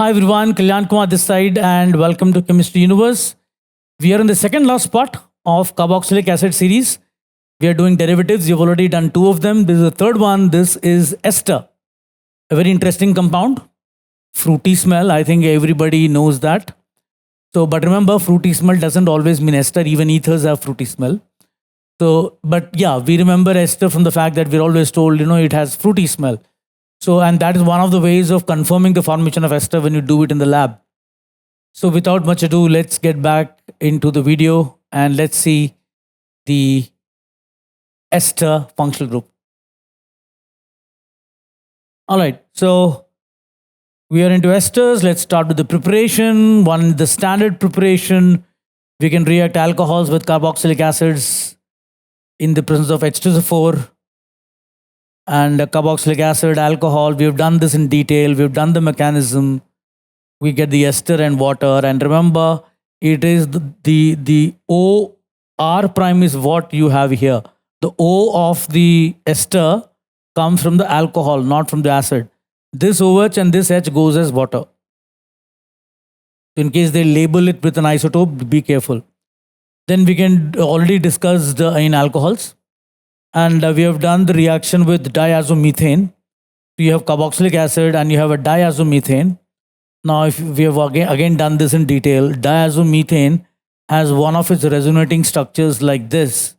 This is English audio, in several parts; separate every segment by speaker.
Speaker 1: Hi everyone, Kalyan Kumar this side and welcome to Chemistry Universe. We are in the second last part of carboxylic acid series. We are doing derivatives. You've already done two of them. This is the third one. This is ester, a very interesting compound. Fruity smell. I think everybody knows that. So, but remember, fruity smell doesn't always mean ester. Even ethers have fruity smell. So, but yeah, we remember ester from the fact that we're always told, it has fruity smell. So, and that is one of the ways of confirming the formation of ester when you do it in the lab. So, without much ado, let's get back into the video and let's see the ester functional group. All right, so we are into esters. Let's start with the preparation. One, the standard preparation. We can react alcohols with carboxylic acids in the presence of H2SO4 and carboxylic acid, alcohol. We've done this in detail. We've done the mechanism. We get the ester and water. And remember, it is the O R prime is what you have here. The O of the ester comes from the alcohol, not from the acid. This OH and this H goes as water. In case they label it with an isotope, be careful. Then we can already discuss in alcohols. And we have done the reaction with diazomethane. So you have carboxylic acid and you have a diazomethane. Now, if we have again done this in detail, diazomethane has one of its resonating structures like this.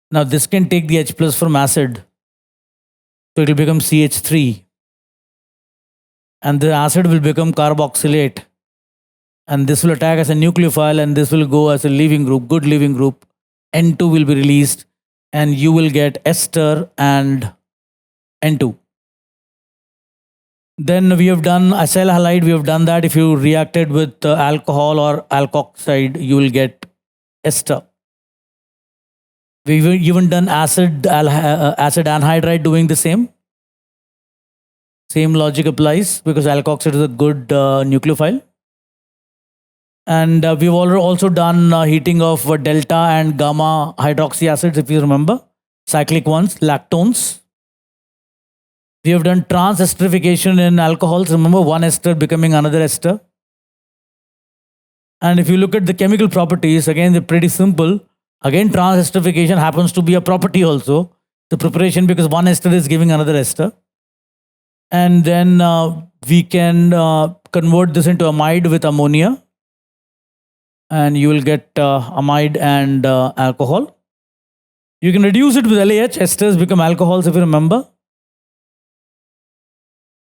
Speaker 1: Now, this can take the H plus from acid. So it will become CH3. And the acid will become carboxylate. And this will attack as a nucleophile and this will go as a leaving group, good leaving group. N2 will be released and you will get ester and N2. Then we have done acyl halide. We have done that. If you reacted with alcohol or alkoxide, you will get ester. We've even done acid anhydride doing the same. Same logic applies because alkoxide is a good nucleophile. And we've also done heating of delta and gamma hydroxy acids, if you remember, cyclic ones, lactones. We have done trans-esterification in alcohols. Remember, one ester becoming another ester. And if you look at the chemical properties, again, they're pretty simple. Again, trans-esterification happens to be a property also. The preparation, because one ester is giving another ester. And then we can convert this into amide with ammonia. And you will get amide and alcohol. You can reduce it with LAH. Esters become alcohols, if you remember.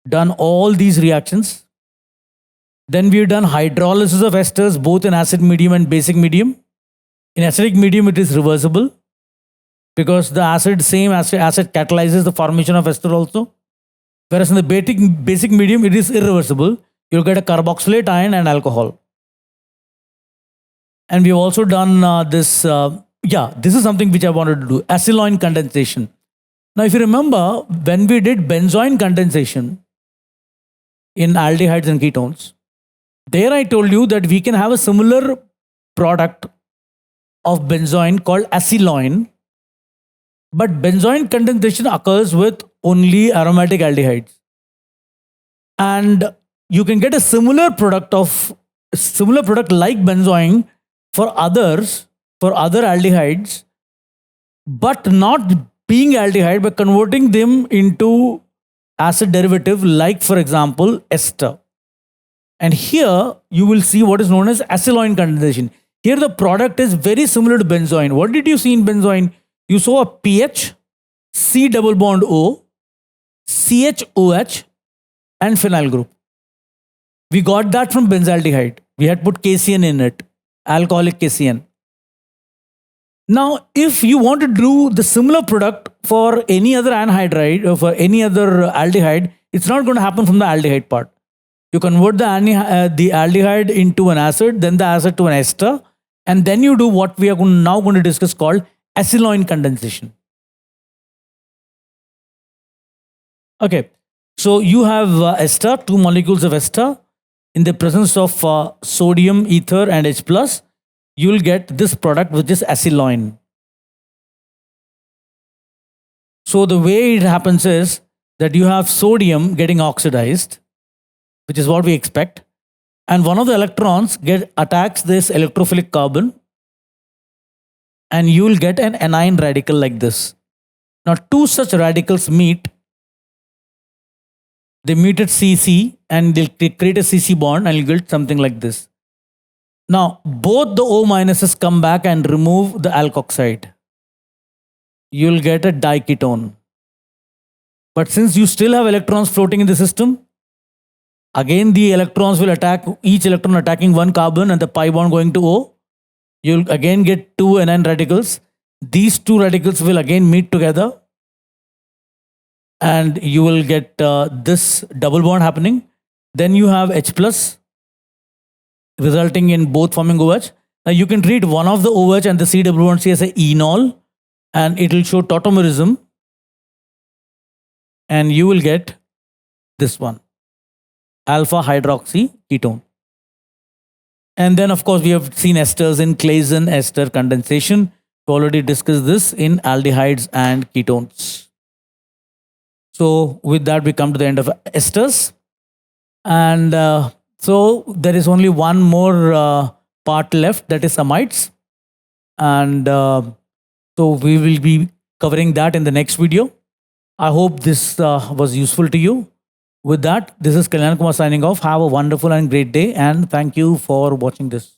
Speaker 1: Done all these reactions. Then we've done hydrolysis of esters both in acid medium and basic medium. In acidic medium, it is reversible because the same acid catalyzes the formation of ester also. Whereas in the basic medium, it is irreversible. You'll get a carboxylate ion and alcohol. And we've also done this. This is something which I wanted to do. Acetylene condensation. Now, if you remember, when we did benzoin condensation in aldehydes and ketones, there I told you that we can have a similar product of benzoin called acetylene, but benzoin condensation occurs with only aromatic aldehydes. And you can get a similar product like benzoin for other aldehydes, but not being aldehyde, but converting them into acid derivative, like for example, ester. And here you will see what is known as acetylene condensation. Here the product is very similar to benzoin. What did you see in benzoin? You saw a pH, C double bond O, CHOH, and phenyl group. We got that from benzaldehyde. We had put KCN in it, alcoholic KCN. Now, if you want to do the similar product for any other anhydride or for any other aldehyde, it's not going to happen from the aldehyde part. You convert the aldehyde into an acid, then the acid to an ester, and then you do what we are now going to discuss called acetylene condensation. Okay, so you have ester, 2 molecules of ester. In the presence of sodium, ether, and H+, you will get this product, which is acetylene. So the way it happens is that you have sodium getting oxidized which is what we expect. And one of the electrons attacks this electrophilic carbon, and you will get an anion radical like this. Now, two such radicals meet. They meet at CC and they'll create a CC bond, and you get something like this. Now, both the O minuses come back and remove the alkoxide. You'll get a diketone. But since you still have electrons floating in the system, again the electrons will attack, each electron attacking one carbon and the pi bond going to O. You'll again get two anion radicals. These two radicals will again meet together, and you will get this double bond happening. Then you have H plus, resulting in both forming OH. Now you can treat one of the OH and the C double bond C as a enol, and it will show tautomerism, and you will get this one, alpha hydroxy ketone. And then of course we have seen esters in Claisen ester condensation. We already discussed this in aldehydes and ketones. So with that we come to the end of esters, and so there is only one more part left, that is amides, and so we will be covering that in the next video. I hope this was useful to you. With that, this is Kalyan Kumar signing off. Have a wonderful and great day, and thank you for watching this.